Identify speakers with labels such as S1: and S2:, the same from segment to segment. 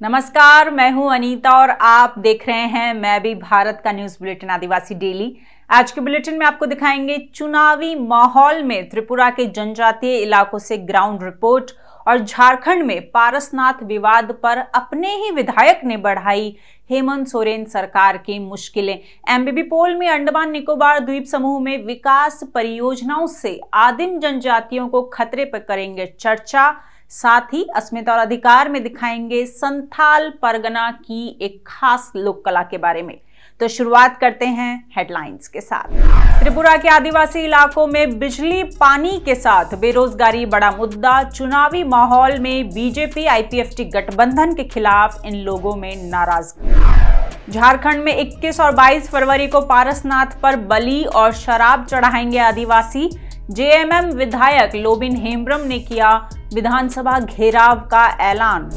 S1: नमस्कार, मैं हूं अनीता और आप देख रहे हैं मैं भी भारत का न्यूज बुलेटिन आदिवासी डेली। आज के बुलेटिन में आपको दिखाएंगे चुनावी माहौल में त्रिपुरा के जनजातीय इलाकों से ग्राउंड रिपोर्ट और झारखंड में पारसनाथ विवाद पर अपने ही विधायक ने बढ़ाई हेमंत सोरेन सरकार की मुश्किलें। एमबीबी पोल में अंडमान निकोबार द्वीप समूह में विकास परियोजनाओं से आदिम जनजातियों को खतरे पर करेंगे चर्चा। साथ ही अस्मिता और अधिकार में दिखाएंगे संथाल परगना की एक खास लोक कला के बारे में। तो शुरुआत करते हैं हेडलाइंस के साथ। त्रिपुरा के आदिवासी इलाकों में बिजली पानी के साथ बेरोजगारी बड़ा मुद्दा। चुनावी माहौल में बीजेपी आईपीएफटी गठबंधन के खिलाफ इन लोगों में नाराजगी। झारखंड में 21 और 22 फरवरी को पारसनाथ पर बलि और शराब चढ़ाएंगे आदिवासी। जेएमएम विधायक लोबिन हेम्ब्रम ने किया विधानसभा घेराव का ऐलान।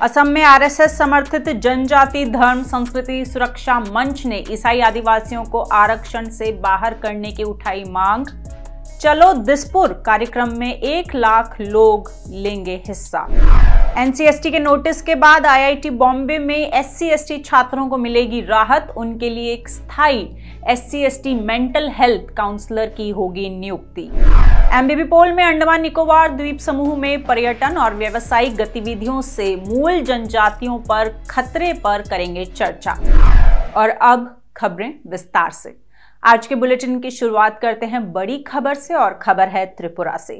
S1: असम में आरएसएस समर्थित जनजाति धर्म संस्कृति सुरक्षा मंच ने ईसाई आदिवासियों को आरक्षण से बाहर करने की उठाई मांग। चलो दिसपुर कार्यक्रम में 1 लाख लोग लेंगे हिस्सा। एनसीएसटी के नोटिस के बाद आईआईटी बॉम्बे में एससी/एसटी छात्रों को मिलेगी राहत। उनके लिए एक स्थायी एससी/एसटी मेंटल हेल्थ काउंसलर की होगी नियुक्ति। एमबीबी पोल में अंडमान निकोबार द्वीप समूह में पर्यटन और व्यावसायिक गतिविधियों से मूल जनजातियों पर खतरे पर करेंगे चर्चा। और अब खबरें विस्तार से। आज के बुलेटिन की शुरुआत करते हैं बड़ी खबर से और खबर है त्रिपुरा से।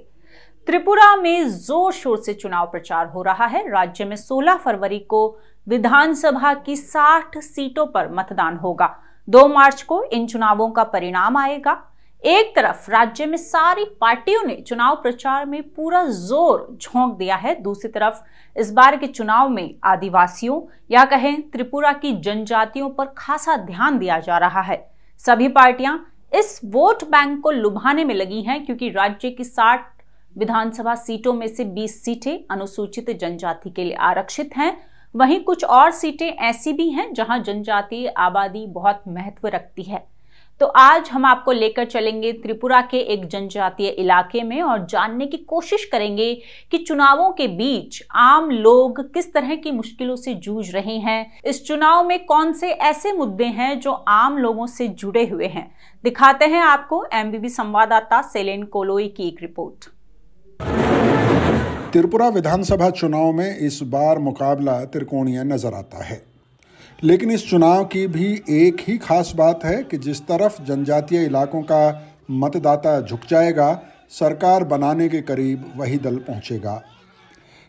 S1: त्रिपुरा में जोर शोर से चुनाव प्रचार हो रहा है। राज्य में 16 फरवरी को विधानसभा की 60 सीटों पर मतदान होगा। 2 मार्च को इन चुनावों का परिणाम आएगा। एक तरफ राज्य में सारी पार्टियों ने चुनाव प्रचार में पूरा जोर झोंक दिया है, दूसरी तरफ इस बार के चुनाव में आदिवासियों या कहें त्रिपुरा की जनजातियों पर खासा ध्यान दिया जा रहा है। सभी पार्टियां इस वोट बैंक को लुभाने में लगी हैं, क्योंकि राज्य की 60 विधानसभा सीटों में से 20 सीटें अनुसूचित जनजाति के लिए आरक्षित हैं। वहीं कुछ और सीटें ऐसी भी हैं जहां जनजातीय आबादी बहुत महत्व रखती है। तो आज हम आपको लेकर चलेंगे त्रिपुरा के एक जनजातीय इलाके में और जानने की कोशिश करेंगे कि चुनावों के बीच आम लोग किस तरह की मुश्किलों से जूझ रहे हैं। इस चुनाव में कौन से ऐसे मुद्दे हैं जो आम लोगों से जुड़े हुए हैं। दिखाते हैं आपको एमबीबी संवाददाता सेलेन कोलोई की एक रिपोर्ट।
S2: त्रिपुरा विधानसभा चुनाव में इस बार मुकाबला त्रिकोणीय नजर आता है, लेकिन इस चुनाव की भी एक ही खास बात है कि जिस तरफ जनजातीय इलाकों का मतदाता झुक जाएगा, सरकार बनाने के करीब वही दल पहुंचेगा।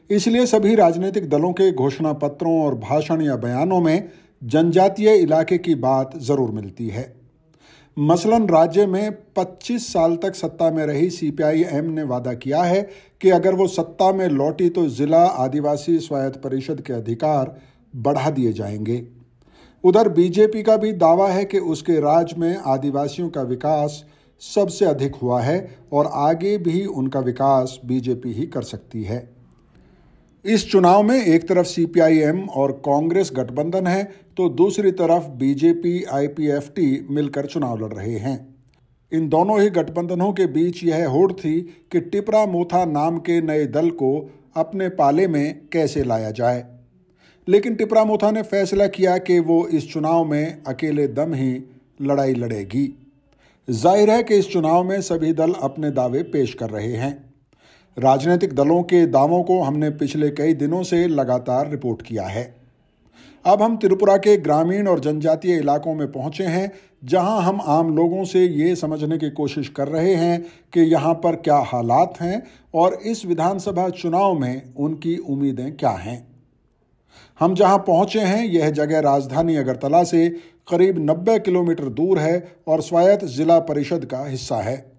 S2: इसलिए सभी राजनीतिक दलों के घोषणा पत्रों और भाषण या बयानों में जनजातीय इलाके की बात जरूर मिलती है। मसलन राज्य में 25 साल तक सत्ता में रही सीपीआईएम ने वादा किया है कि अगर वो सत्ता में लौटी तो जिला आदिवासी स्वायत्त परिषद के अधिकार बढ़ा दिए जाएंगे। उधर बीजेपी का भी दावा है कि उसके राज में आदिवासियों का विकास सबसे अधिक हुआ है और आगे भी उनका विकास बीजेपी ही कर सकती है। इस चुनाव में एक तरफ सीपीआईएम और कांग्रेस गठबंधन है तो दूसरी तरफ बीजेपी आईपीएफटी मिलकर चुनाव लड़ रहे हैं। इन दोनों ही गठबंधनों के बीच यह होड़ थी कि टिपरा मोथा नाम के नए दल को अपने पाले में कैसे लाया जाए, लेकिन टिपरा मोथा ने फैसला किया कि वो इस चुनाव में अकेले दम ही लड़ाई लड़ेगी। जाहिर है कि इस चुनाव में सभी दल अपने दावे पेश कर रहे हैं। राजनीतिक दलों के दावों को हमने पिछले कई दिनों से लगातार रिपोर्ट किया है। अब हम त्रिपुरा के ग्रामीण और जनजातीय इलाकों में पहुंचे हैं, जहां हम आम लोगों से ये समझने की कोशिश कर रहे हैं कि यहाँ पर क्या हालात हैं और इस विधानसभा चुनाव में उनकी उम्मीदें क्या हैं। हम जहां पहुंचे हैं यह जगह राजधानी अगरतला से करीब 90 किलोमीटर दूर है और स्वायत्त जिला परिषद का हिस्सा है।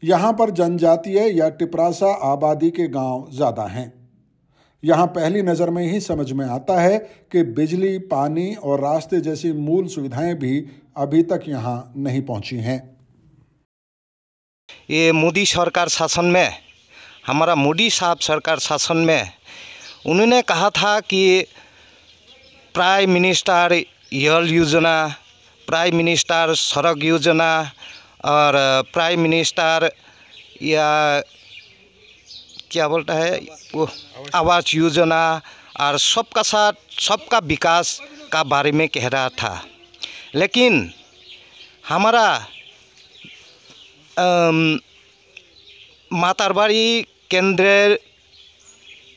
S2: यहाँ पर जनजातीय या टिपरासा आबादी के गांव ज़्यादा हैं। यहाँ पहली नज़र में ही समझ में आता है कि बिजली, पानी और रास्ते जैसी मूल सुविधाएं भी अभी तक यहाँ नहीं पहुँची हैं।
S3: ये मोदी सरकार शासन में, हमारा मोदी साहब सरकार शासन में उन्होंने कहा था कि प्राइम मिनिस्टर जल योजना, प्राइम मिनिस्टर सड़क योजना और प्राइम मिनिस्टर या क्या बोलता है वो आवास योजना और सबका साथ सबका विकास का बारे में कह रहा था। लेकिन हमारा मातरबाड़ी केंद्र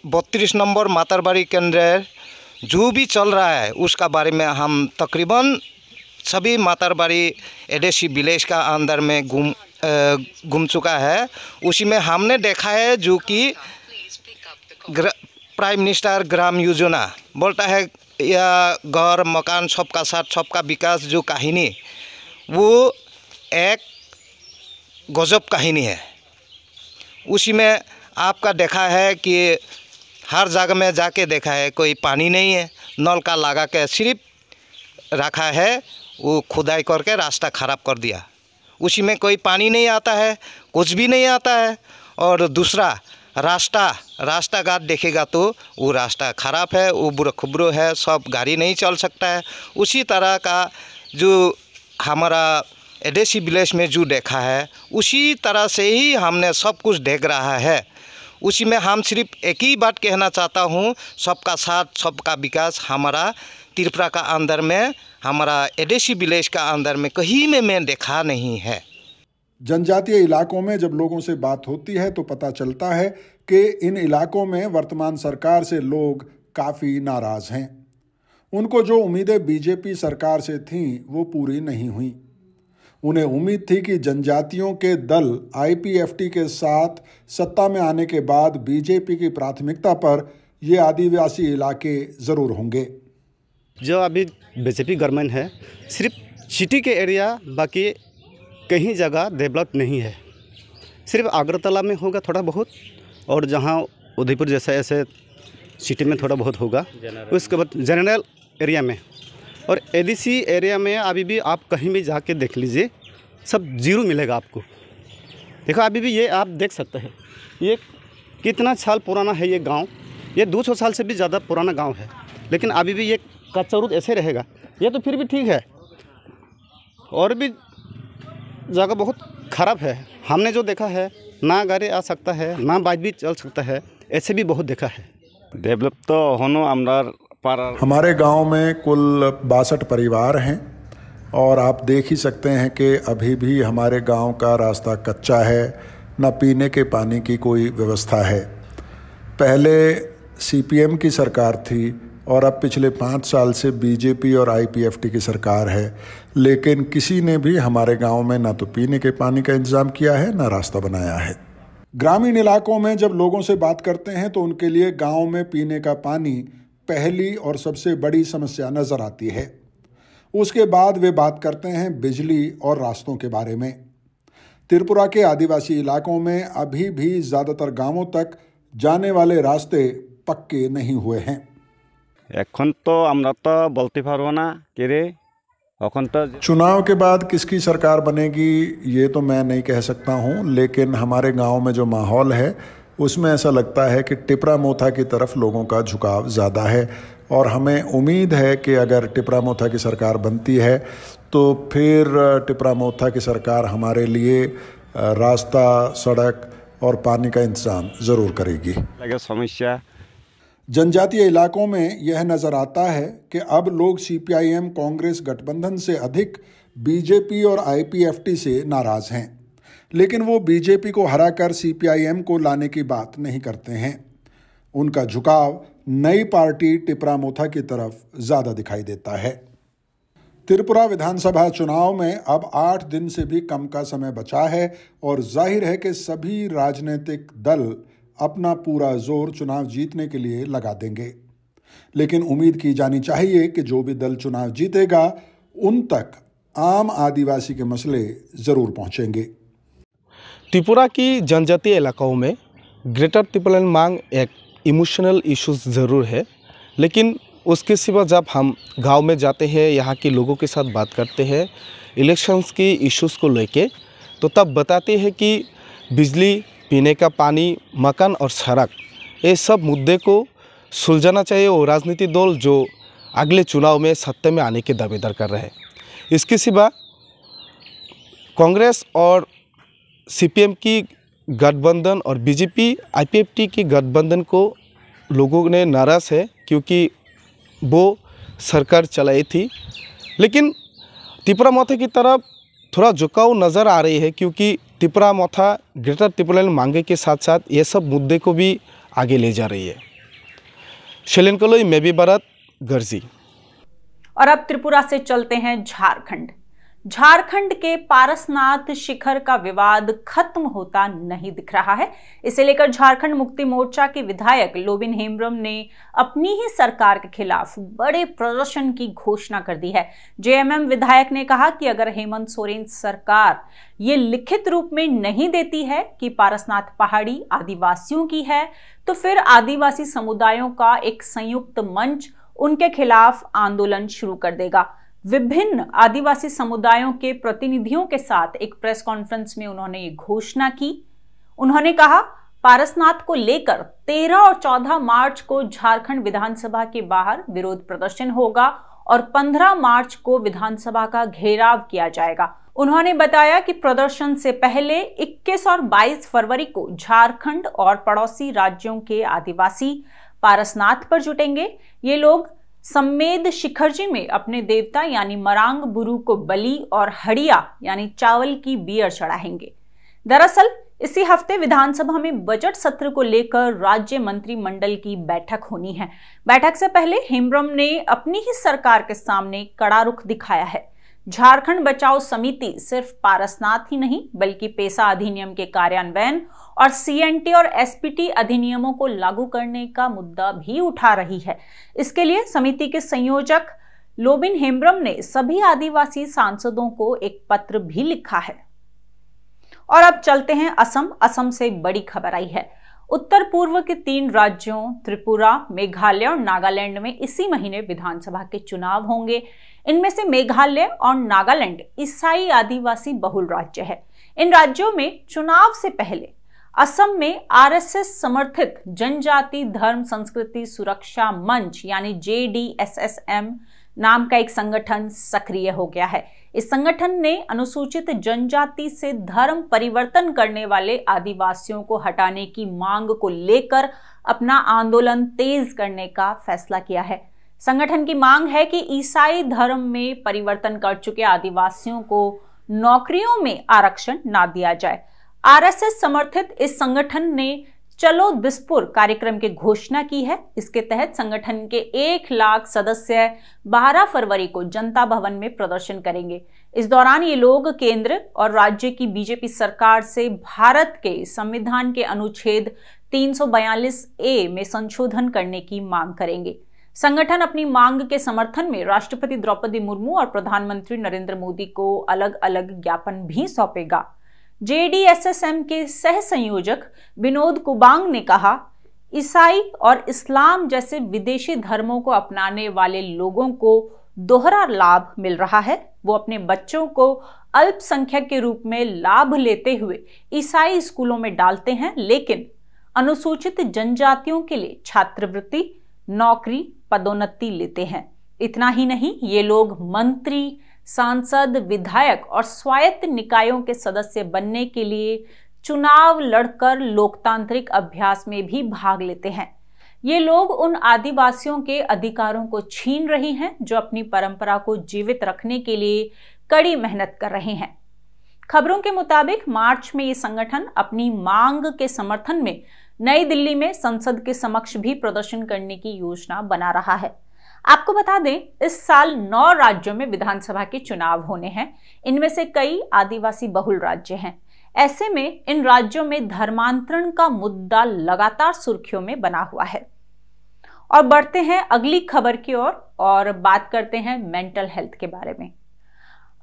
S3: 32 नंबर मातरबाड़ी केंद्र जो भी चल रहा है उसका बारे में हम तकरीबन सभी मातरबाड़ी एडेसी विलेज का अंदर में घूम चुका है। उसी में हमने देखा है जो कि प्राइम मिनिस्टर ग्राम योजना बोलता है या घर मकान सबका साथ सबका विकास जो कहानी वो एक गजब कहानी है। उसी में आपका देखा है कि हर जगह में जाके देखा है कोई पानी नहीं है, नल का लगा के सिर्फ रखा है, वो खुदाई करके रास्ता ख़राब कर दिया। उसी में कोई पानी नहीं आता है, कुछ भी नहीं आता है। और दूसरा रास्ता घाट देखेगा तो वो रास्ता ख़राब है, उबड़ खुबड़ है, सब गाड़ी नहीं चल सकता है। उसी तरह का जो हमारा एडेसी विलेज में जो देखा है उसी तरह से ही हमने सब कुछ देख रहा है। उसी में हम सिर्फ एक ही बात कहना चाहता हूँ, सबका साथ सबका विकास हमारा त्रिपुरा का अंदर में, हमारा एडेसी विलेज का अंदर में कहीं में मैं देखा नहीं है।
S2: जनजातीय इलाकों में जब लोगों से बात होती है तो पता चलता है कि इन इलाकों में वर्तमान सरकार से लोग काफ़ी नाराज़ हैं। उनको जो उम्मीदें बीजेपी सरकार से थीं वो पूरी नहीं हुई। उन्हें उम्मीद थी कि जनजातियों के दल आईपीएफटी के साथ सत्ता में आने के बाद बीजेपी की प्राथमिकता पर ये आदिवासी इलाके ज़रूर होंगे।
S4: जो अभी बीजेपी गवर्नमेंट है सिर्फ सिटी के एरिया, बाकी कहीं जगह डेवलप नहीं है। सिर्फ अगरतला में होगा थोड़ा बहुत, और जहाँ उदयपुर जैसा ऐसे सिटी में थोड़ा बहुत होगा। उसके बाद जनरल एरिया में और एडीसी एरिया में अभी भी आप कहीं भी जाके देख लीजिए, सब जीरो मिलेगा आपको। देखो अभी भी ये आप देख सकते हैं, ये कितना साल पुराना है ये गांव, ये 200 साल से भी ज़्यादा पुराना गांव है, लेकिन अभी भी ये कच्चा रोड ऐसे रहेगा। ये तो फिर भी ठीक है, और भी जगह बहुत ख़राब है। हमने जो देखा है ना गाड़ी आ सकता है, ना बाइक भी चल सकता है, ऐसे भी बहुत देखा है। डेवलप तो होनो आमदार पर
S2: हमारे गांव में कुल 62 परिवार हैं और आप देख ही सकते हैं कि अभी भी हमारे गांव का रास्ता कच्चा है, न पीने के पानी की कोई व्यवस्था है। पहले सीपीएम की सरकार थी और अब पिछले 5 साल से बीजेपी और आईपीएफटी की सरकार है, लेकिन किसी ने भी हमारे गांव में ना तो पीने के पानी का इंतज़ाम किया है, ना रास्ता बनाया है। ग्रामीण इलाकों में जब लोगों से बात करते हैं तो उनके लिए गांव में पीने का पानी पहली और सबसे बड़ी समस्या नज़र आती है। उसके बाद वे बात करते हैं बिजली और रास्तों के बारे में। त्रिपुरा के आदिवासी इलाकों में अभी भी ज़्यादातर गांवों तक जाने वाले रास्ते पक्के नहीं हुए हैं।
S4: এখন তো আমরা তো বলতে পারবো না कि रे এখন तो
S2: चुनाव के बाद किसकी सरकार बनेगी ये तो मैं नहीं कह सकता हूँ, लेकिन हमारे गांव में जो माहौल है उसमें ऐसा लगता है कि टिपरा मोथा की तरफ लोगों का झुकाव ज़्यादा है। और हमें उम्मीद है कि अगर टिपरा मोथा की सरकार बनती है तो फिर टिपरा मोथा की सरकार हमारे लिए रास्ता, सड़क और पानी का इंतज़ाम ज़रूर करेगी।
S4: समस्या
S2: जनजातीय इलाकों में यह नज़र आता है कि अब लोग सीपीआईएम कांग्रेस गठबंधन से अधिक बीजेपी और आईपीएफटी से नाराज़ हैं, लेकिन वो बीजेपी को हराकर सीपीआईएम को लाने की बात नहीं करते हैं। उनका झुकाव नई पार्टी टिपरा मोथा की तरफ ज़्यादा दिखाई देता है। त्रिपुरा विधानसभा चुनाव में अब 8 दिन से भी कम का समय बचा है और जाहिर है कि सभी राजनीतिक दल अपना पूरा जोर चुनाव जीतने के लिए लगा देंगे, लेकिन उम्मीद की जानी चाहिए कि जो भी दल चुनाव जीतेगा उन तक आम आदिवासी के मसले ज़रूर पहुंचेंगे।
S5: त्रिपुरा की जनजातीय इलाकाओं में ग्रेटर त्रिपुरालैंड मांग एक इमोशनल इश्यूज ज़रूर है, लेकिन उसके सिवा जब हम गांव में जाते हैं, यहाँ के लोगों के साथ बात करते हैं इलेक्शंस की इश्यूज़ को लेके, तो तब बताते हैं कि बिजली, पीने का पानी, मकान और सड़क, ये सब मुद्दे को सुलझाना चाहिए और राजनीतिक दल जो अगले चुनाव में सत्ता में आने के दावेदार कर रहे हैं। इसके सिवा कांग्रेस और सीपीएम की गठबंधन और बीजेपी आईपीएफटी की गठबंधन को लोगों ने नाराज़ है क्योंकि वो सरकार चलाई थी, लेकिन त्रिपुरा मोथा की तरफ थोड़ा झुकाव नज़र आ रही है क्योंकि त्रिपुरा मोथा ग्रेटर त्रिपुरालैंड मांगे के साथ साथ ये सब मुद्दे को भी आगे ले जा रही है। शैलेंकलोई मैं भी भारत गर्जी।
S1: और अब त्रिपुरा से चलते हैं झारखंड। झारखंड के पारसनाथ शिखर का विवाद खत्म होता नहीं दिख रहा है। इसे लेकर झारखंड मुक्ति मोर्चा के विधायक लोबिन हेम्ब्रम ने अपनी ही सरकार के खिलाफ बड़े प्रदर्शन की घोषणा कर दी है। जेएमएम विधायक ने कहा कि अगर हेमंत सोरेन सरकार ये लिखित रूप में नहीं देती है कि पारसनाथ पहाड़ी आदिवासियों की है, तो फिर आदिवासी समुदायों का एक संयुक्त मंच उनके खिलाफ आंदोलन शुरू कर देगा। विभिन्न आदिवासी समुदायों के प्रतिनिधियों के साथ एक प्रेस कॉन्फ्रेंस में उन्होंने ये घोषणा की। उन्होंने कहा, पारसनाथ को लेकर 13 और 14 मार्च को झारखंड विधानसभा के बाहर विरोध प्रदर्शन होगा और 15 मार्च को विधानसभा का घेराव किया जाएगा। उन्होंने बताया कि प्रदर्शन से पहले 21 और 22 फरवरी को झारखंड और पड़ोसी राज्यों के आदिवासी पारसनाथ पर जुटेंगे। ये लोग सम्मेद शिखरजी में अपने देवता यानी मरांग बुरु को बलि और हड़िया यानी चावल की बियर चढ़ाएंगे। दरअसल इसी हफ्ते विधानसभा में बजट सत्र को लेकर राज्य मंत्रिमंडल की बैठक होनी है। बैठक से पहले हेम्ब्रम ने अपनी ही सरकार के सामने कड़ा रुख दिखाया है। झारखंड बचाओ समिति सिर्फ पारसनाथ ही नहीं बल्कि पेसा अधिनियम के कार्यान्वयन और सीएनटी और एसपीटी अधिनियमों को लागू करने का मुद्दा भी उठा रही है। इसके लिए समिति के संयोजक लोबिन हेम्ब्रम ने सभी आदिवासी सांसदों को एक पत्र भी लिखा है। और अब चलते हैं असम। असम से बड़ी खबर आई है। उत्तर पूर्व के 3 राज्यों त्रिपुरा, मेघालय और नागालैंड में इसी महीने विधानसभा के चुनाव होंगे। इनमें से मेघालय और नागालैंड ईसाई आदिवासी बहुल राज्य है। इन राज्यों में चुनाव से पहले असम में आरएसएस समर्थित जनजाति धर्म संस्कृति सुरक्षा मंच यानी JDSSM नाम का एक संगठन सक्रिय हो गया है। इस संगठन ने अनुसूचित जनजाति से धर्म परिवर्तन करने वाले आदिवासियों को हटाने की मांग को लेकर अपना आंदोलन तेज करने का फैसला किया है। संगठन की मांग है कि ईसाई धर्म में परिवर्तन कर चुके आदिवासियों को नौकरियों में आरक्षण ना दिया जाए। आरएसएस समर्थित इस संगठन ने चलो दिसपुर कार्यक्रम की घोषणा की है। इसके तहत संगठन के 1 लाख सदस्य 12 फरवरी को जनता भवन में प्रदर्शन करेंगे। इस दौरान ये लोग केंद्र और राज्य की बीजेपी सरकार से भारत के संविधान के अनुच्छेद 342A में संशोधन करने की मांग करेंगे। संगठन अपनी मांग के समर्थन में राष्ट्रपति द्रौपदी मुर्मू और प्रधानमंत्री नरेंद्र मोदी को अलग अलग ज्ञापन भी सौंपेगा। JDSSM के सह संयोजक विनोद कुबांग ने कहा, ईसाई और इस्लाम जैसे विदेशी धर्मों को अपनाने वाले लोगों को दोहरा लाभ मिल रहा है। वो अपने बच्चों को अल्पसंख्यक के रूप में लाभ लेते हुए ईसाई स्कूलों में डालते हैं, लेकिन अनुसूचित जनजातियों के लिए छात्रवृत्ति, नौकरी, पदोन्नति लेते हैं। इतना ही नहीं, ये लोग मंत्री, सांसद, विधायक और स्वायत्त निकायों के सदस्य बनने के लिए चुनाव लड़कर लोकतांत्रिक अभ्यास में भी भाग लेते हैं। ये लोग उन आदिवासियों के अधिकारों को छीन रहे हैं जो अपनी परंपरा को जीवित रखने के लिए कड़ी मेहनत कर रहे हैं। खबरों के मुताबिक मार्च में ये संगठन अपनी मांग के समर्थन में नई दिल्ली में संसद के समक्ष भी प्रदर्शन करने की योजना बना रहा है। आपको बता दें, इस साल 9 राज्यों में विधानसभा के चुनाव होने हैं। इनमें से कई आदिवासी बहुल राज्य हैं। ऐसे में इन राज्यों में धर्मांतरण का मुद्दा लगातार सुर्खियों में बना हुआ है। और बढ़ते हैं अगली खबर की ओर और बात करते हैं मेंटल हेल्थ के बारे में।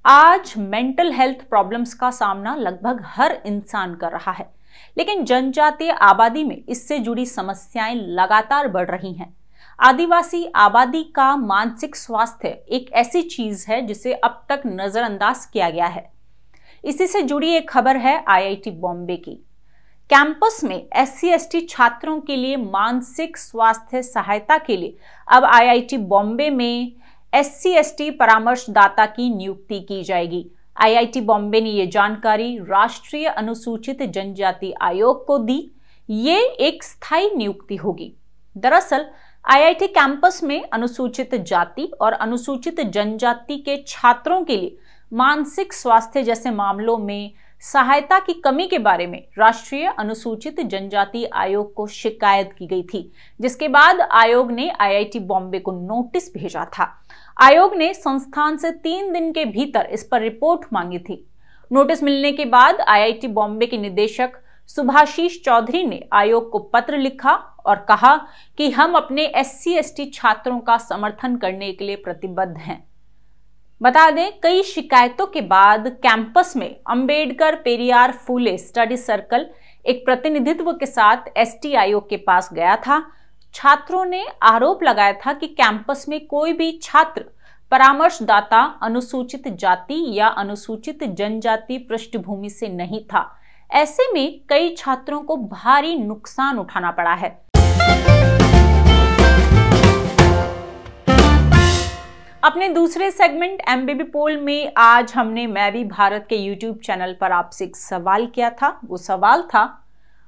S1: आज मेंटल हेल्थ प्रॉब्लम्स का सामना लगभग हर इंसान कर रहा है, लेकिन जनजातीय आबादी में इससे जुड़ी समस्याएं लगातार बढ़ रही हैं। आदिवासी आबादी का मानसिक स्वास्थ्य एक ऐसी चीज है जिसे अब तक नजरअंदाज किया गया है। इसी से जुड़ी एक खबर है IIT बॉम्बे की। कैंपस में SC/ST छात्रों के लिए मानसिक स्वास्थ्य सहायता के लिए अब IIT बॉम्बे में SC/ST परामर्शदाता की नियुक्ति की जाएगी। IIT बॉम्बे ने ये जानकारी राष्ट्रीय अनुसूचित जनजाति आयोग को दी। ये एक स्थायी नियुक्ति होगी। दरअसल आईआईटी कैंपस में अनुसूचित जाति और अनुसूचित जनजाति के छात्रों के लिए मानसिक स्वास्थ्य जैसे मामलों में सहायता की कमी के बारे में राष्ट्रीय अनुसूचित जनजाति आयोग को शिकायत की गई थी, जिसके बाद आयोग ने आईआईटी बॉम्बे को नोटिस भेजा था। आयोग ने संस्थान से 3 दिन के भीतर इस पर रिपोर्ट मांगी थी। नोटिस मिलने के बाद आईआईटी बॉम्बे के निदेशक सुभाशीष चौधरी ने आयोग को पत्र लिखा और कहा कि हम अपने SC/ST छात्रों का समर्थन करने के लिए प्रतिबद्ध हैं। बता दें, कई शिकायतों के बाद कैंपस में अंबेडकर पेरियार फूले स्टडी सर्कल एक प्रतिनिधित्व के साथ ST आयोग के पास गया था। छात्रों ने आरोप लगाया था कि कैंपस में कोई भी छात्र परामर्शदाता अनुसूचित जाति या अनुसूचित जनजाति पृष्ठभूमि से नहीं था। ऐसे में कई छात्रों को भारी नुकसान उठाना पड़ा है। अपने दूसरे सेगमेंट MBB पोल में आज हमने मैं भी भारत के YouTube चैनल पर आपसे एक सवाल किया था। वो सवाल था,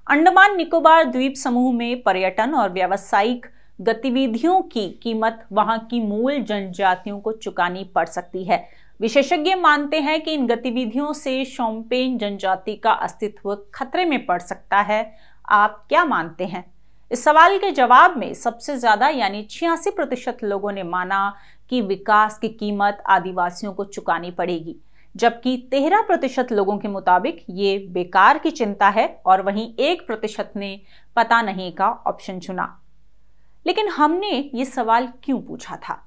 S1: अंडमान निकोबार द्वीप समूह में पर्यटन और व्यावसायिक गतिविधियों की कीमत वहां की मूल जनजातियों को चुकानी पड़ सकती है। विशेषज्ञ मानते हैं कि इन गतिविधियों से शोम्पेन जनजाति का अस्तित्व खतरे में पड़ सकता है। आप क्या मानते हैं? इस सवाल के जवाब में सबसे ज्यादा यानी 86% लोगों ने माना कि विकास की कीमत आदिवासियों को चुकानी पड़ेगी, जबकि 13% लोगों के मुताबिक ये बेकार की चिंता है और वहीं 1% ने पता नहीं का ऑप्शन चुना। लेकिन हमने ये सवाल क्यों पूछा था?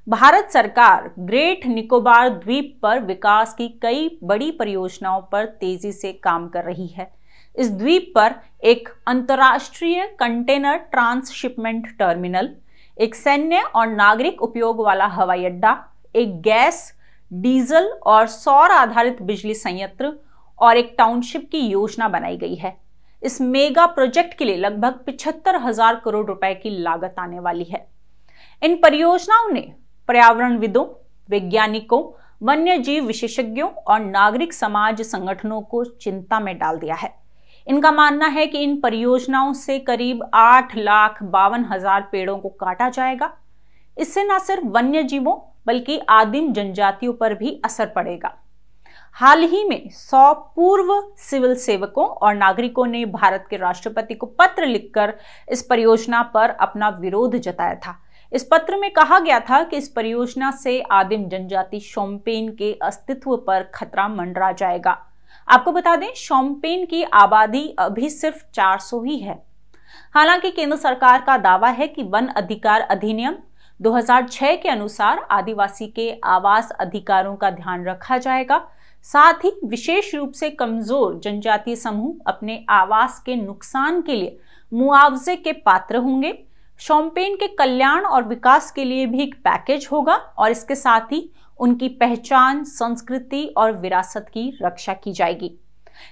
S1: भारत सरकार ग्रेट निकोबार द्वीप पर विकास की कई बड़ी परियोजनाओं पर तेजी से काम कर रही है। इस द्वीप पर एक अंतर्राष्ट्रीय कंटेनर ट्रांसशिपमेंट टर्मिनल, एक सैन्य और नागरिक उपयोग वाला हवाई अड्डा, एक गैस, डीजल और सौर आधारित बिजली संयंत्र और एक टाउनशिप की योजना बनाई गई है। इस मेगा प्रोजेक्ट के लिए लगभग 75,000 करोड़ रुपए की लागत आने वाली है। इन परियोजनाओं ने पर्यावरणविदों, वैज्ञानिकों, वन्यजीव विशेषज्ञों और नागरिक समाज संगठनों को चिंता में डाल दिया है। इनका मानना है कि इन परियोजनाओं से करीब 8,52,000 पेड़ों को काटा जाएगा। इससे न सिर्फ वन्यजीवों बल्कि आदिम जनजातियों पर भी असर पड़ेगा। हाल ही में 100 पूर्व सिविल सेवकों और नागरिकों ने भारत के राष्ट्रपति को पत्र लिखकर इस परियोजना पर अपना विरोध जताया था। इस पत्र में कहा गया था कि इस परियोजना से आदिम जनजाति शोम्पेन के अस्तित्व पर खतरा मंडरा जाएगा। आपको बता दें, शोम्पेन की आबादी अभी सिर्फ 400 ही है। हालांकि केंद्र सरकार का दावा है कि वन अधिकार अधिनियम 2006 के अनुसार आदिवासी के आवास अधिकारों का ध्यान रखा जाएगा। साथ ही विशेष रूप से कमजोर जनजातीय समूह अपने आवास के नुकसान के लिए मुआवजे के पात्र होंगे। शोम्पेन के कल्याण और विकास के लिए भी एक पैकेज होगा और इसके साथ ही उनकी पहचान, संस्कृति और विरासत की रक्षा की जाएगी।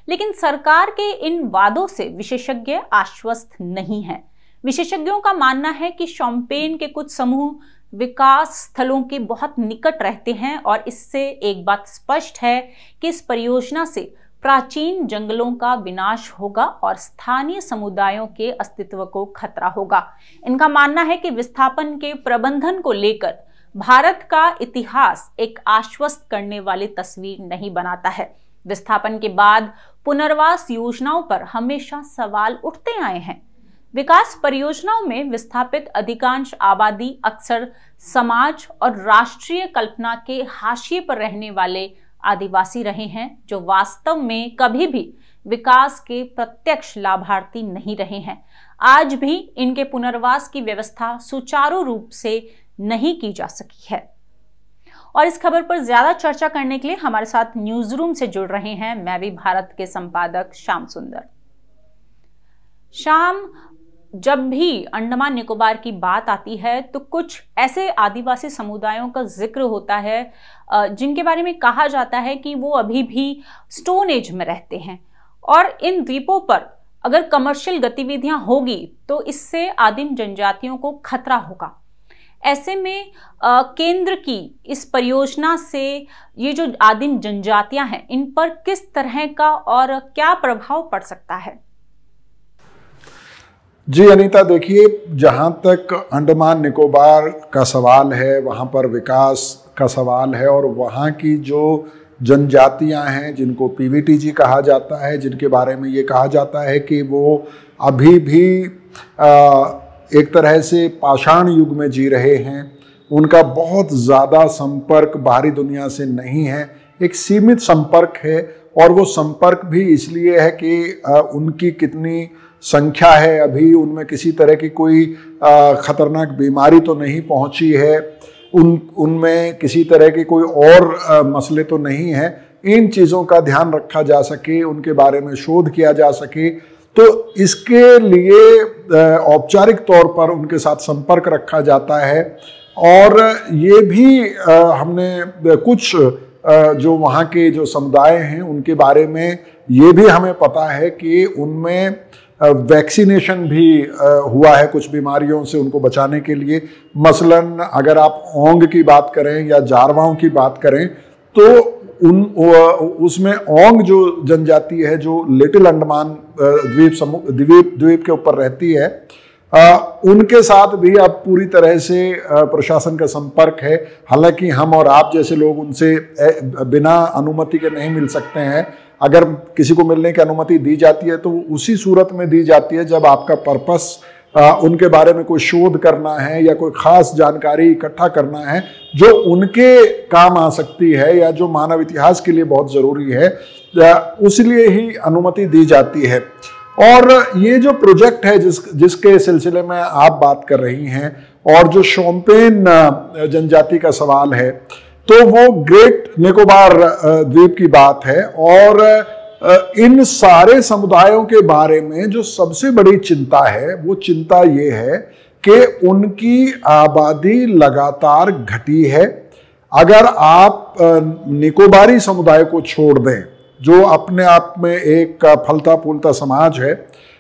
S1: लेकिन सरकार के इन वादों से विशेषज्ञ आश्वस्त नहीं हैं। विशेषज्ञों का मानना है कि शोम्पेन के कुछ समूह विकास स्थलों के बहुत निकट रहते हैं और इससे एक बात स्पष्ट है कि इस परियोजना से प्राचीन जंगलों का विनाश होगा और स्थानीय समुदायों के अस्तित्व को खतरा होगा। इनका मानना है कि विस्थापन के प्रबंधन को लेकर भारत का इतिहास एक आश्वस्त करने वाली तस्वीर नहीं बनाता है। विस्थापन के बाद पुनर्वास योजनाओं पर हमेशा सवाल उठते आए हैं। विकास परियोजनाओं में विस्थापित अधिकांश आबादी अक्सर समाज और राष्ट्रीय कल्पना के हाशिए पर रहने वाले आदिवासी रहे हैं, जो वास्तव में कभी भी विकास के प्रत्यक्ष लाभार्थी नहीं रहे हैं। आज भी इनके पुनर्वास की व्यवस्था सुचारू रूप से नहीं की जा सकी है। और इस खबर पर ज्यादा चर्चा करने के लिए हमारे साथ न्यूज रूम से जुड़ रहे हैं मैं भी भारत के संपादक श्याम सुंदर। श्याम, जब भी अंडमान निकोबार की बात आती है तो कुछ ऐसे आदिवासी समुदायों का जिक्र होता है जिनके बारे में कहा जाता है कि वो अभी भी स्टोन एज में रहते हैं और इन द्वीपों पर अगर कमर्शियल गतिविधियां होगी तो इससे आदिम जनजातियों को खतरा होगा। ऐसे में केंद्र की इस परियोजना से ये जो आदिम जनजातियां हैं इन पर किस तरह का और क्या प्रभाव पड़ सकता है?
S2: जी अनीता, देखिए, जहाँ तक अंडमान निकोबार का सवाल है, वहाँ पर विकास का सवाल है और वहाँ की जो जनजातियाँ हैं जिनको पीवीटीजी कहा जाता है, जिनके बारे में ये कहा जाता है कि वो अभी भी एक तरह से पाषाण युग में जी रहे हैं, उनका बहुत ज़्यादा संपर्क बाहरी दुनिया से नहीं है, एक सीमित संपर्क है। और वो संपर्क भी इसलिए है कि उनकी कितनी संख्या है, अभी उनमें किसी तरह की कोई खतरनाक बीमारी तो नहीं पहुंची है, उनमें किसी तरह के कोई और मसले तो नहीं है। इन चीज़ों का ध्यान रखा जा सके, उनके बारे में शोध किया जा सके, तो इसके लिए औपचारिक तौर पर उनके साथ संपर्क रखा जाता है। और ये भी हमने कुछ जो वहाँ के जो समुदाय हैं उनके बारे में ये भी हमें पता है कि उनमें वैक्सीनेशन भी हुआ है कुछ बीमारियों से उनको बचाने के लिए। मसलन अगर आप ओंग की बात करें या जारवाओं की बात करें तो उसमें ओंग जो जनजाति है जो लिटिल अंडमान द्वीप के ऊपर रहती है, उनके साथ भी अब पूरी तरह से प्रशासन का संपर्क है। हालांकि हम और आप जैसे लोग उनसे बिना अनुमति के नहीं मिल सकते हैं। अगर किसी को मिलने की अनुमति दी जाती है तो उसी सूरत में दी जाती है जब आपका पर्पस उनके बारे में कोई शोध करना है या कोई खास जानकारी इकट्ठा करना है जो उनके काम आ सकती है या जो मानव इतिहास के लिए बहुत ज़रूरी है, उसलिए ही अनुमति दी जाती है। और ये जो प्रोजेक्ट है जिसके सिलसिले में आप बात कर रही हैं और जो शोम्पेन जनजाति का सवाल है, तो वो ग्रेट निकोबार द्वीप की बात है। और इन सारे समुदायों के बारे में जो सबसे बड़ी चिंता है वो चिंता ये है कि उनकी आबादी लगातार घटी है। अगर आप निकोबारी समुदाय को छोड़ दें जो अपने आप में एक फलता फूलता समाज है,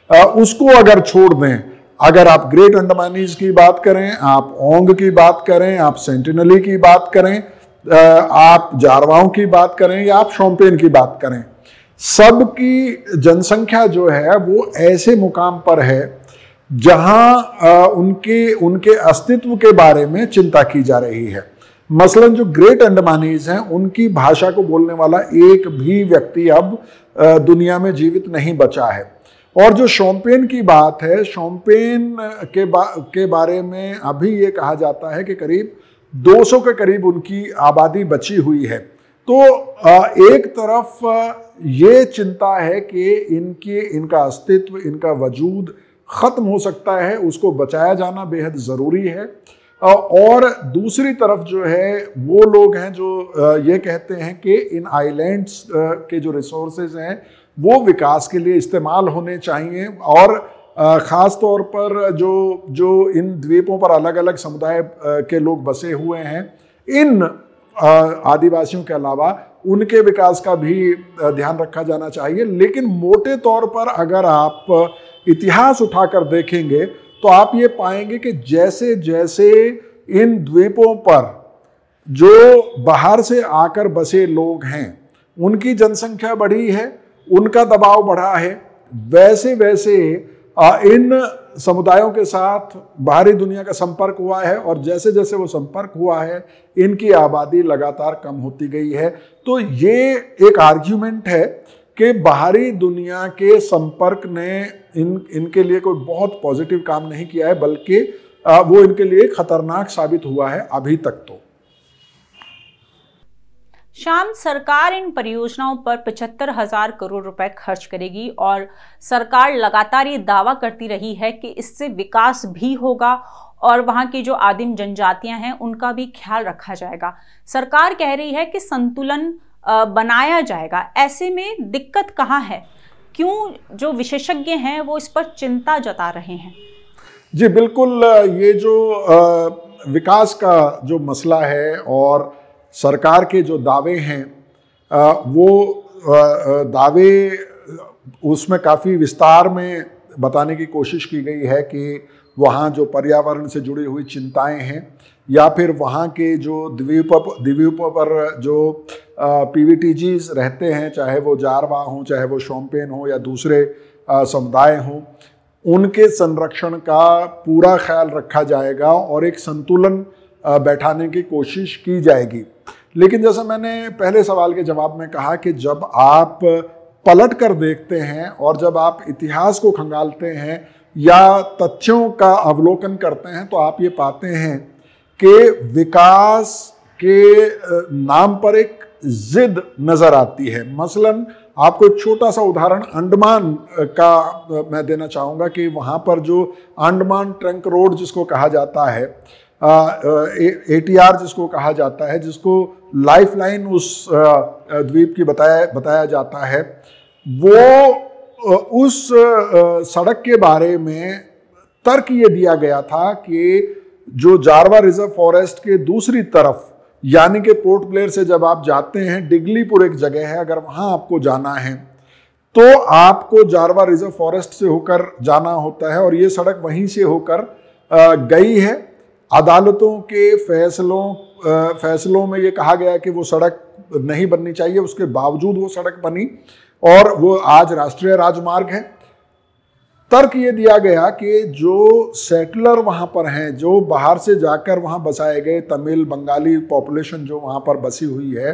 S2: उसको अगर छोड़ दें, अगर आप ग्रेट अंडमानीज की बात करें, आप ओंग की बात करें, आप सेंटिनली की बात करें, आप जारवाओं की बात करें या आप शोम्पेन की बात करें, सबकी जनसंख्या जो है वो ऐसे मुकाम पर है जहां उनके अस्तित्व के बारे में चिंता की जा रही है। मसलन जो ग्रेट अंडमानीज हैं उनकी भाषा को बोलने वाला एक भी व्यक्ति अब दुनिया में जीवित नहीं बचा है। और जो शोम्पेन की बात है, शोम्पेन के बारे में अभी ये कहा जाता है कि करीब 200 के करीब उनकी आबादी बची हुई है। तो एक तरफ ये चिंता है कि इनका अस्तित्व, इनका वजूद खत्म हो सकता है, उसको बचाया जाना बेहद ज़रूरी है। और दूसरी तरफ जो है वो लोग हैं जो ये कहते हैं कि इन आइलैंड्स के जो रिसोर्सेज हैं वो विकास के लिए इस्तेमाल होने चाहिए। और ख़ास तौर पर जो इन द्वीपों पर अलग अलग समुदाय के लोग बसे हुए हैं, इन आदिवासियों के अलावा उनके विकास का भी ध्यान रखा जाना चाहिए। लेकिन मोटे तौर पर अगर आप इतिहास उठाकर देखेंगे तो आप ये पाएंगे कि जैसे जैसे इन द्वीपों पर जो बाहर से आकर बसे लोग हैं उनकी जनसंख्या बढ़ी है, उनका दबाव बढ़ा है, वैसे वैसे इन समुदायों के साथ बाहरी दुनिया का संपर्क हुआ है। और जैसे जैसे वो संपर्क हुआ है इनकी आबादी लगातार कम होती गई है। तो ये एक आर्ग्यूमेंट है कि बाहरी दुनिया के संपर्क ने इनके लिए कोई बहुत पॉजिटिव काम नहीं किया है, बल्कि वो इनके लिए खतरनाक साबित हुआ है अभी तक। तो
S1: शाम, सरकार इन परियोजनाओं पर 75,000 करोड़ रुपए खर्च करेगी और सरकार लगातार ये दावा करती रही है कि इससे विकास भी होगा और वहाँ की जो आदिम जनजातियां हैं उनका भी ख्याल रखा जाएगा। सरकार कह रही है कि संतुलन बनाया जाएगा। ऐसे में दिक्कत कहाँ है? क्यों जो विशेषज्ञ हैं वो इस पर चिंता जता रहे हैं?
S2: जी बिल्कुल, ये जो विकास का जो मसला है और सरकार के जो दावे हैं वो दावे उसमें काफ़ी विस्तार में बताने की कोशिश की गई है कि वहाँ जो पर्यावरण से जुड़ी हुई चिंताएं हैं या फिर वहाँ के जो द्वीपों पर जो पीवीटीजीज रहते हैं, चाहे वो जारवा हों, चाहे वो शोम्पेन हो या दूसरे समुदाय हों, उनके संरक्षण का पूरा ख्याल रखा जाएगा और एक संतुलन बैठाने की कोशिश की जाएगी। लेकिन जैसा मैंने पहले सवाल के जवाब में कहा कि जब आप पलट कर देखते हैं और जब आप इतिहास को खंगालते हैं या तथ्यों का अवलोकन करते हैं तो आप ये पाते हैं कि विकास के नाम पर एक जिद नजर आती है। मसलन आपको एक छोटा सा उदाहरण अंडमान का मैं देना चाहूँगा कि वहाँ पर जो अंडमान ट्रंक रोड जिसको कहा जाता है, ATR जिसको कहा जाता है, जिसको लाइफ लाइन उस द्वीप की बताया जाता है, वो उस सड़क के बारे में तर्क ये दिया गया था कि जो जारवा रिजर्व फॉरेस्ट के दूसरी तरफ यानी कि पोर्ट ब्लेयर से जब आप जाते हैं, डिगलीपुर एक जगह है, अगर वहां आपको जाना है तो आपको जारवा रिजर्व फॉरेस्ट से होकर जाना होता है और ये सड़क वहीं से होकर गई है। अदालतों के फैसलों में ये कहा गया कि वो सड़क नहीं बननी चाहिए, उसके बावजूद वो सड़क बनी और वो आज राष्ट्रीय राजमार्ग है। तर्क ये दिया गया कि जो सेटलर वहाँ पर हैं, जो बाहर से जाकर वहाँ बसाए गए तमिल बंगाली पॉपुलेशन जो वहाँ पर बसी हुई है,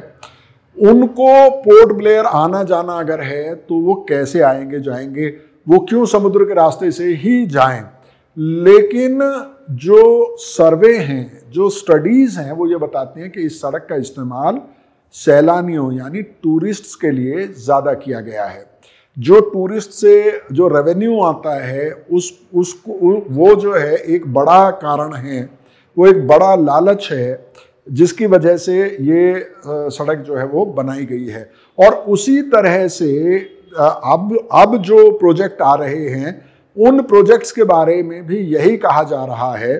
S2: उनको पोर्ट ब्लेयर आना जाना अगर है तो वो कैसे आएंगे जाएंगे, वो क्यों समुद्र के रास्ते से ही जाएं। लेकिन जो सर्वे हैं, जो स्टडीज़ हैं, वो ये बताती हैं कि इस सड़क का इस्तेमाल सैलानियों यानी टूरिस्ट्स के लिए ज़्यादा किया गया है। जो टूरिस्ट से जो रेवेन्यू आता है उसको वो जो है एक बड़ा कारण है, वो एक बड़ा लालच है जिसकी वजह से ये सड़क जो है वो बनाई गई है। और उसी तरह से अब जो प्रोजेक्ट आ रहे हैं उन प्रोजेक्ट्स के बारे में भी यही कहा जा रहा है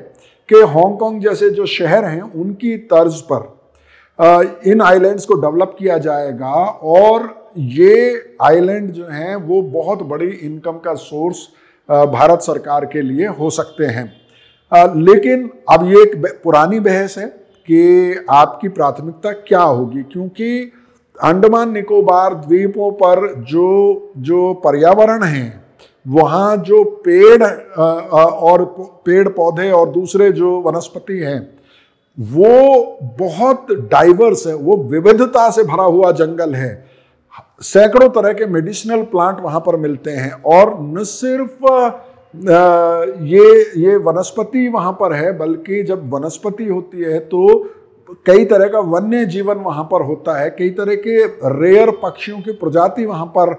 S2: कि हांगकांग जैसे जो शहर हैं उनकी तर्ज पर इन आइलैंड्स को डेवलप किया जाएगा और ये आइलैंड जो हैं वो बहुत बड़ी इनकम का सोर्स भारत सरकार के लिए हो सकते हैं। लेकिन अब ये एक पुरानी बहस है कि आपकी प्राथमिकता क्या होगी, क्योंकि अंडमान निकोबार द्वीपों पर जो पर्यावरण है, वहाँ जो पेड़ पौधे और दूसरे जो वनस्पति हैं वो बहुत डाइवर्स है, वो विविधता से भरा हुआ जंगल है। सैकड़ों तरह के मेडिसिनल प्लांट वहाँ पर मिलते हैं और न सिर्फ ये वनस्पति वहाँ पर है, बल्कि जब वनस्पति होती है तो कई तरह का वन्य जीवन वहाँ पर होता है, कई तरह के रेयर पक्षियों की प्रजाति वहाँ पर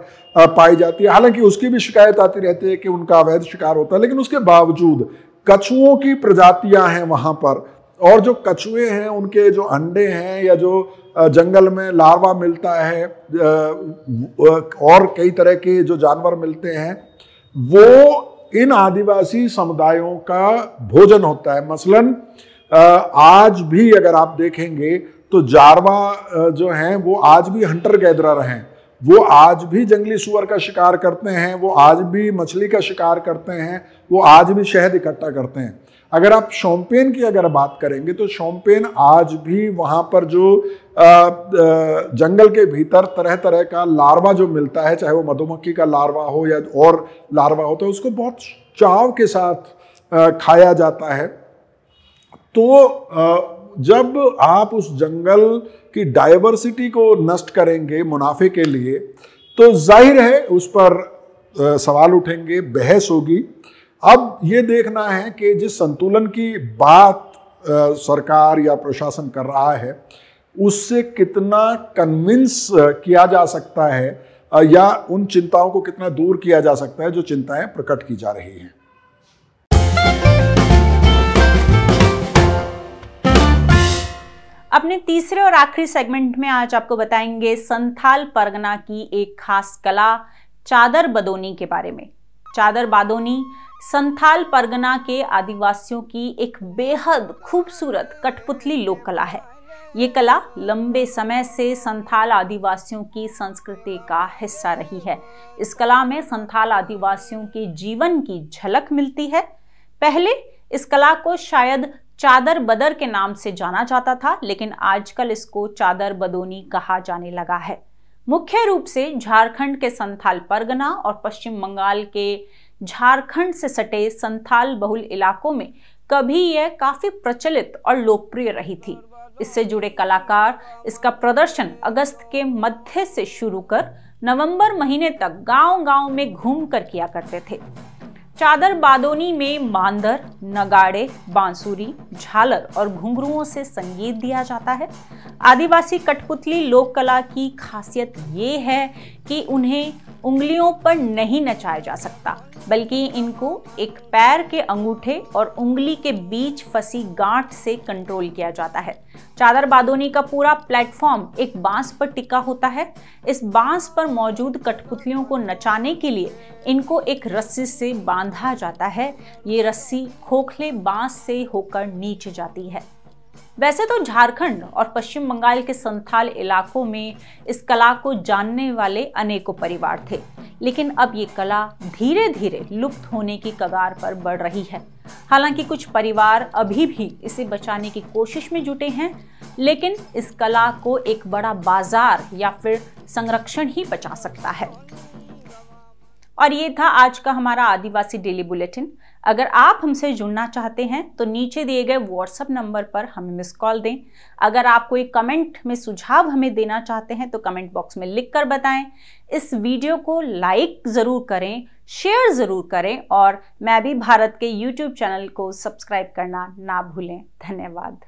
S2: पाई जाती है। हालांकि उसकी भी शिकायत आती रहती है कि उनका अवैध शिकार होता है, लेकिन उसके बावजूद कछुओं की प्रजातियाँ हैं वहाँ पर, और जो कछुए हैं उनके जो अंडे हैं या जो जंगल में लार्वा मिलता है और कई तरह के जो जानवर मिलते हैं, वो इन आदिवासी समुदायों का भोजन होता है। मसलन आज भी अगर आप देखेंगे तो जारवा जो हैं वो आज भी हंटर गैदरर हैं, वो आज भी जंगली सुअर का शिकार करते हैं, वो आज भी मछली का शिकार करते हैं, वो आज भी शहद इकट्ठा करते हैं। अगर आप शोम्पेन की अगर बात करेंगे तो शोम्पेन आज भी वहाँ पर जो जंगल के भीतर तरह तरह का लार्वा जो मिलता है, चाहे वो मधुमक्खी का लार्वा हो या और लार्वा हो, तो उसको बहुत चाव के साथ खाया जाता है। तो जब आप उस जंगल की डाइवर्सिटी को नष्ट करेंगे मुनाफे के लिए, तो जाहिर है उस पर सवाल उठेंगे, बहस होगी। अब ये देखना है कि जिस संतुलन की बात सरकार या प्रशासन कर रहा है उससे कितना कन्विंस किया जा सकता है या उन चिंताओं को कितना दूर किया जा सकता है जो चिंताएं प्रकट की जा रही हैं।
S1: अपने तीसरे और आखिरी सेगमेंट में आज आपको बताएंगे संथाल परगना की एक खास कला चादर बदोनी के बारे में। चादर बादोनी संथाल परगना के आदिवासियों की एक बेहद खूबसूरत कठपुतली लोक कला है। ये कला लंबे समय से संथाल आदिवासियों की संस्कृति का हिस्सा रही है। इस कला में संथाल आदिवासियों के जीवन की झलक मिलती है। पहले इस कला को शायद चादर बदर के नाम से जाना जाता था, लेकिन आजकल इसको चादर बदोनी कहा जाने लगा है। मुख्य रूप से झारखंड के संथाल परगना और पश्चिम बंगाल के झारखंड से सटे संथाल बहुल इलाकों में कभी यह काफी प्रचलित और लोकप्रिय रही थी। इससे जुड़े कलाकार इसका प्रदर्शन अगस्त के मध्य से शुरू कर नवंबर महीने तक गांव-गांव में घूमकर किया करते थे। चादर बादोनी में मांदर, नगाड़े, बांसुरी, झालर और घुंघरुओं से संगीत दिया जाता है। आदिवासी कठपुतली लोक कला की खासियत ये है कि उन्हें उंगलियों पर नहीं नचाया जा सकता, बल्कि इनको एक पैर के अंगूठे और उंगली के बीच फंसी गांठ से कंट्रोल किया जाता है। चादर बादोनी का पूरा प्लेटफॉर्म एक बांस पर टिका होता है। इस बांस पर मौजूद कठपुतलियों को नचाने के लिए इनको एक रस्सी से बांधा जाता है। ये रस्सी खोखले बांस से होकर नीचे जाती है। वैसे तो झारखंड और पश्चिम बंगाल के संथाल इलाकों में इस कला को जानने वाले अनेकों परिवार थे, लेकिन अब ये कला धीरे धीरे लुप्त होने की कगार पर बढ़ रही है। हालांकि कुछ परिवार अभी भी इसे बचाने की कोशिश में जुटे हैं, लेकिन इस कला को एक बड़ा बाजार या फिर संरक्षण ही बचा सकता है। और ये था आज का हमारा आदिवासी डेली बुलेटिन। अगर आप हमसे जुड़ना चाहते हैं तो नीचे दिए गए व्हाट्सएप नंबर पर हमें मिस कॉल दें। अगर आप कोई कमेंट में सुझाव हमें देना चाहते हैं तो कमेंट बॉक्स में लिखकर बताएं। इस वीडियो को लाइक ज़रूर करें, शेयर ज़रूर करें और मैं भी भारत के यूट्यूब चैनल को सब्सक्राइब करना ना भूलें। धन्यवाद।